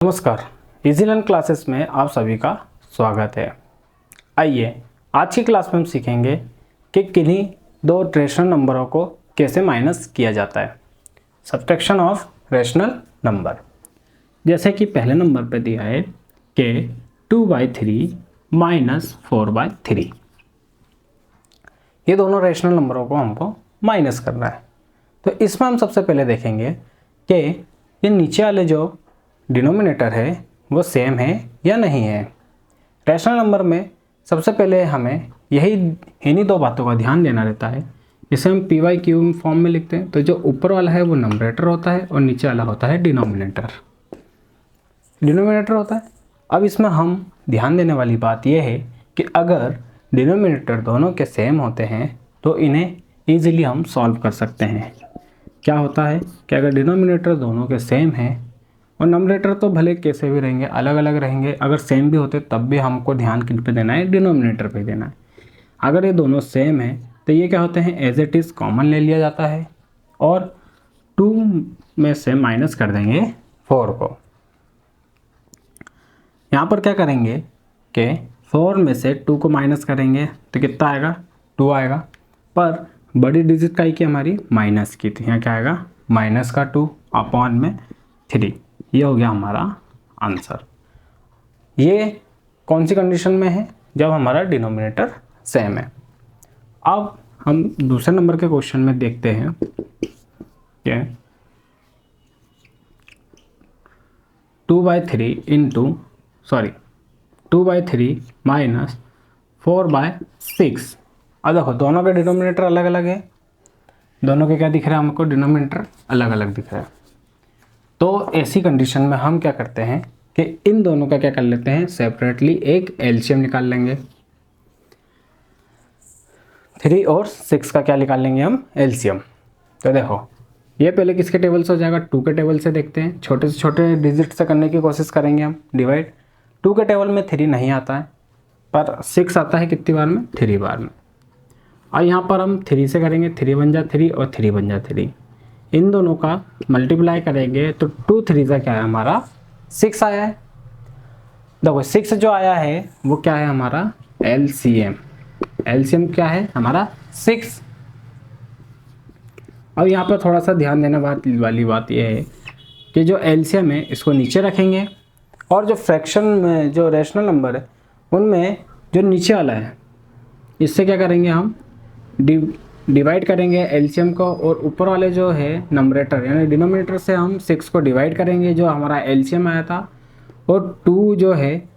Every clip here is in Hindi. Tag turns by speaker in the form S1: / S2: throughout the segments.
S1: नमस्कार, इजी लर्न क्लासेस में आप सभी का स्वागत है। आइए आज की क्लास में हम सीखेंगे कि किन्हीं दो रेशनल नंबरों को कैसे माइनस किया जाता है। Subtraction of rational number. जैसे कि पहले नंबर पे दिया है कि 2/3 माइनस 4/3। ये दोनों रेशनल नंबरों को हमको माइनस करना है। तो इसमें हम सबसे पहले देखेंगे कि ये नीचे वाले जो डिनोमिनेटर है वो सेम है या नहीं है। रैशनल नंबर में सबसे पहले हमें इन्हीं दो बातों का ध्यान देना रहता है। जिसे हम पी वाई क्यू फॉर्म में लिखते हैं, तो जो ऊपर वाला है वो नंबरेटर होता है और नीचे वाला होता है डिनोमिनेटर होता है। अब इसमें हम ध्यान देने वाली बात यह है कि अगर डिनोमिनेटर दोनों के सेम होते हैं तो इन्हें ईजिली हम सॉल्व कर सकते हैं। क्या होता है कि अगर डिनोमिनेटर दोनों के सेम हैं और नंबरेटर तो भले कैसे भी रहेंगे, अलग अलग रहेंगे, अगर सेम भी होते तब भी हमको ध्यान किन पे देना है, डिनोमिनेटर पे देना है। अगर ये दोनों सेम है तो ये क्या होते हैं, एज इट इज़ कॉमन ले लिया जाता है और 2 में से माइनस कर देंगे 4 को। यहाँ पर क्या करेंगे कि 4 में से 2 को माइनस करेंगे तो कितना आएगा, 2 आएगा। पर बड़ी डिजिट का ही कि हमारी माइनस की थी, यहाँ क्या आएगा, माइनस का 2 अपॉन में 3। ये हो गया हमारा आंसर। ये कौन सी कंडीशन में है, जब हमारा डिनोमिनेटर सेम है। अब हम दूसरे नंबर के क्वेश्चन में देखते हैं कि 2/3 माइनस 4/6। अब देखो दोनों के डिनोमिनेटर अलग अलग है, दोनों के क्या दिख रहा है हमको, डिनोमिनेटर अलग अलग दिख रहा है। तो ऐसी कंडीशन में हम क्या करते हैं कि इन दोनों का क्या कर लेते हैं, सेपरेटली एक एलसीएम निकाल लेंगे। 3 और 6 का क्या निकाल लेंगे हम, एलसीएम। तो देखो ये पहले किसके टेबल से हो जाएगा, 2 के टेबल से देखते हैं। छोटे से छोटे डिजिट से करने की कोशिश करेंगे हम डिवाइड। 2 के टेबल में 3 नहीं आता है, पर 6 आता है कितनी बार में, 3 बार में। और यहाँ पर हम 3 से करेंगे, 3 बन जा 3 और 3 बन जा 3। इन दोनों का मल्टीप्लाई करेंगे तो 2 3 का क्या है हमारा, 6 आया है। देखो 6 जो आया है वो क्या है हमारा, एलसीएम। एलसीएम क्या है हमारा, 6। अब यहाँ पर थोड़ा सा ध्यान देने वाली बात यह है कि जो एलसीएम है इसको नीचे रखेंगे और जो फ्रैक्शन में जो रेशनल नंबर है उनमें जो नीचे वाला है इससे क्या करेंगे हम, डिवाइड करेंगे एलसीएम को, और ऊपर वाले जो है नंबरेटर यानी डिनोमिनेटर से हम 6 को डिवाइड करेंगे जो हमारा एलसीएम आया था, और 2 जो है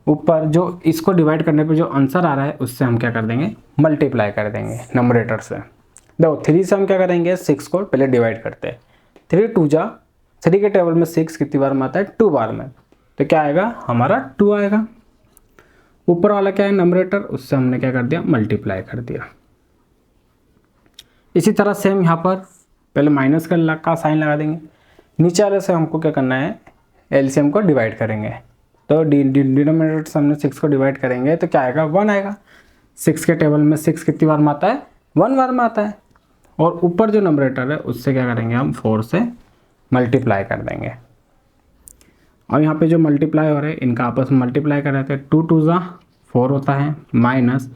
S1: ऊपर जो इसको डिवाइड करने पे जो आंसर आ रहा है उससे हम क्या कर देंगे, मल्टीप्लाई कर देंगे नंबरेटर से। देखो 3 से हम क्या करेंगे, 6 को पहले डिवाइड करते हैं। 3 2 जा 3 के टेबल में 6 कितनी बार में आता है, 2 बार में। तो क्या आएगा हमारा, 2 आएगा। ऊपर वाला क्या है नंबरेटर, उससे हमने क्या कर दिया, मल्टीप्लाई कर दिया। इसी तरह सेम यहाँ पर पहले माइनस का साइन लगा देंगे। नीचे वाले से हमको क्या करना है, एलसीएम को डिवाइड करेंगे। तो डिनोमिनेटर से हमने 6 को डिवाइड करेंगे तो क्या आएगा, 1 आएगा। 6 के टेबल में 6 कितनी बार में आता है, 1 बार में आता है। और ऊपर जो नंबरेटर है उससे क्या करेंगे हम, 4 से मल्टीप्लाई कर देंगे। और यहाँ पे जो मल्टीप्लाई हो रहे हैं इनका आपस में मल्टीप्लाई कर रहे थे। 2 2 जा 4 होता है, माइनस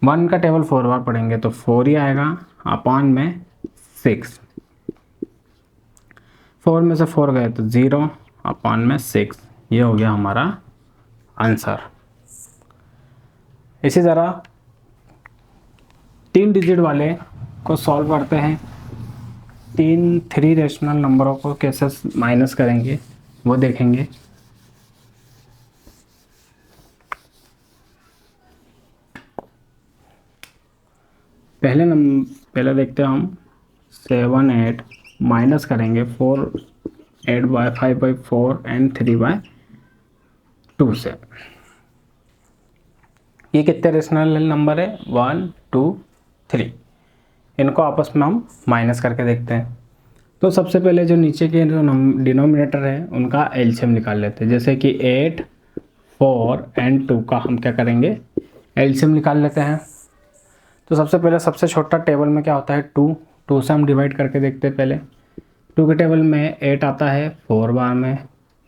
S1: 1 का टेबल 4 बार पढ़ेंगे तो 4 ही आएगा, अपॉन में 6। 4 में से 4 गए तो 0, अपॉन में 6। ये हो गया हमारा आंसर। इसी तरह 3 डिजिट वाले को सॉल्व करते हैं। 3 रेशनल नंबरों को कैसे माइनस करेंगे वो देखेंगे। पहले देखते हैं हम 7 8 माइनस करेंगे 4 8/5/4 एंड 3/2 से। ये कितने रेशनल नंबर है, 1 2 3। इनको आपस में हम माइनस करके देखते हैं। तो सबसे पहले जो नीचे के जो डिनोमिनेटर है उनका एलसीएम निकाल लेते हैं। जैसे कि 8 4 एंड 2 का हम क्या करेंगे, एलसीएम निकाल लेते हैं। तो सबसे पहले सबसे छोटा टेबल में क्या होता है, 2 से हम डिवाइड करके देखते हैं। पहले 2 के टेबल में 8 आता है 4 बार में,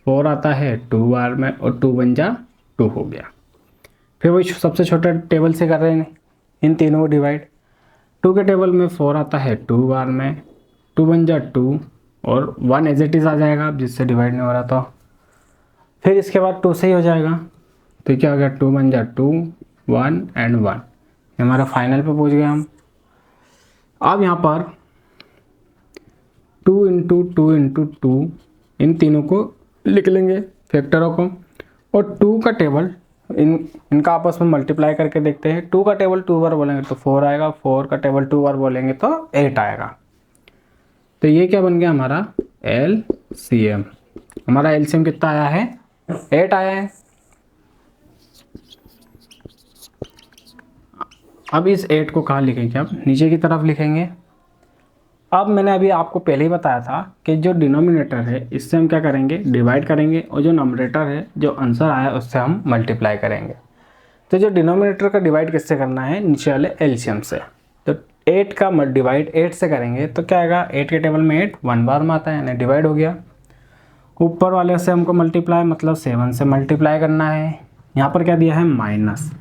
S1: 4 आता है 2 बार में और 2 बन जा 2 हो गया। फिर वही सबसे छोटा टेबल से कर रहे हैं इन तीनों को डिवाइड। 2 के टेबल में 4 आता है 2 बार में, 2 बन जा 2 और 1 एज इट इज़ आ जाएगा जिससे डिवाइड नहीं हो रहा था। फिर इसके बाद 2 से ही हो जाएगा, तो क्या हो गया 2 बन जा 2, 1 एंड 1। हमारा फाइनल पे पहुंच गए हम। अब यहाँ पर 2 इंटू 2 इंटू 2 इन तीनों को लिख लेंगे फैक्टरों को, और 2 का टेबल इनका आपस में मल्टीप्लाई करके देखते हैं। 2 का टेबल 2 बार बोलेंगे तो 4 आएगा, 4 का टेबल 2 बार बोलेंगे तो 8 आएगा। तो ये क्या बन गया हमारा LCM। हमारा LCM कितना आया है 8 आया है। अब इस 8 को कहाँ लिखेंगे, अब नीचे की तरफ लिखेंगे। अब मैंने अभी आपको पहले ही बताया था कि जो डिनोमिनेटर है इससे हम क्या करेंगे डिवाइड करेंगे, और जो नंबरेटर है जो आंसर आया उससे हम मल्टीप्लाई करेंगे। तो जो डिनोमिनेटर का डिवाइड किससे करना है, नीचे वाले LCM से। तो 8 का डिवाइड 8 से करेंगे तो क्या आएगा, 8 के टेबल में 8 1 बार में आता है यानी डिवाइड हो गया। ऊपर वाले से हमको मल्टीप्लाई मतलब 7 से मल्टीप्लाई करना है। यहाँ पर क्या दिया है माइनस।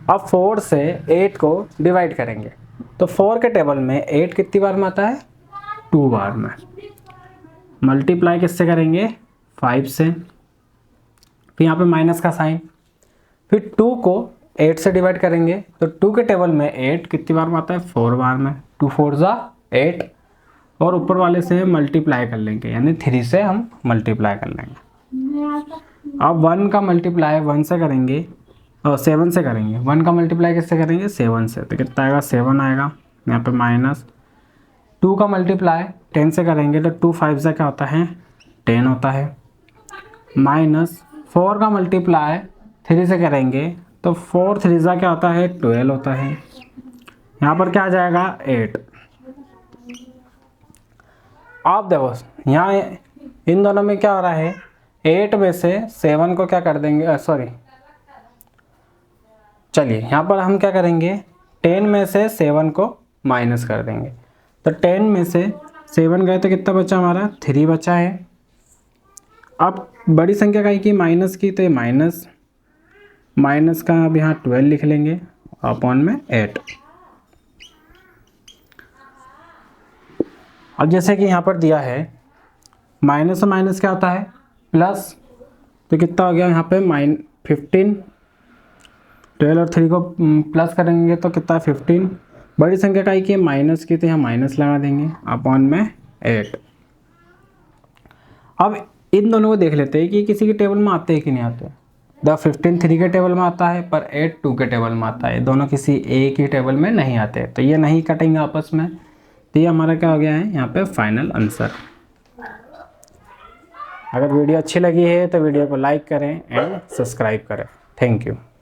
S1: अब 4 से 8 को डिवाइड करेंगे तो 4 के टेबल में 8 कितनी बार में आता है 2 बार में। मल्टीप्लाई किससे करेंगे 5 से, फिर यहाँ पे माइनस का साइन। फिर 2 को 8 से डिवाइड करेंगे तो 2 के टेबल में 8 कितनी बार में आता है 4 बार में, 2 4 जा 8, और ऊपर वाले से मल्टीप्लाई कर लेंगे यानी 3 से हम मल्टीप्लाई कर लेंगे। अब 1 का मल्टीप्लाई 1 से करेंगे और 7 से करेंगे। 1 का मल्टीप्लाई किससे करेंगे 7 से, तो कितना आएगा 7 आएगा। यहाँ पे माइनस 2 का मल्टीप्लाई 10 से करेंगे तो 2 5 से क्या होता है 10 होता है। माइनस 4 का मल्टीप्लाई 3 से करेंगे तो 4 3 से क्या होता है 12 होता है। यहाँ पर क्या आ जाएगा 8। आप देखो यहाँ इन दोनों में क्या हो रहा है, 8 में से 7 को क्या कर देंगे, सॉरी चलिए यहाँ पर हम क्या करेंगे 10 में से 7 को माइनस कर देंगे। तो 10 में से 7 गए तो कितना बचा हमारा 3 बचा है। अब बड़ी संख्या का ही की माइनस की, तो ये माइनस का अब यहाँ 12 लिख लेंगे अपॉन में 8। अब जैसे कि यहाँ पर दिया है माइनस से माइनस क्या होता है प्लस, तो कितना हो गया यहाँ पे 15, 12 और 3 को प्लस करेंगे तो कितना 15। बड़ी संख्या का ही की माइनस की तो यहाँ माइनस लगा देंगे अपॉन में 8। अब इन दोनों को देख लेते हैं कि किसी के टेबल में आते हैं कि नहीं आते। 15 3 के टेबल में आता है पर 8 2 के टेबल में आता है, दोनों किसी एक ही टेबल में नहीं आते, तो ये नहीं कटेंगे आपस में। तो ये हमारा क्या हो गया है यहाँ पे फाइनल आंसर। अगर वीडियो अच्छी लगी है तो वीडियो को लाइक करें एंड सब्सक्राइब करें। Thank you.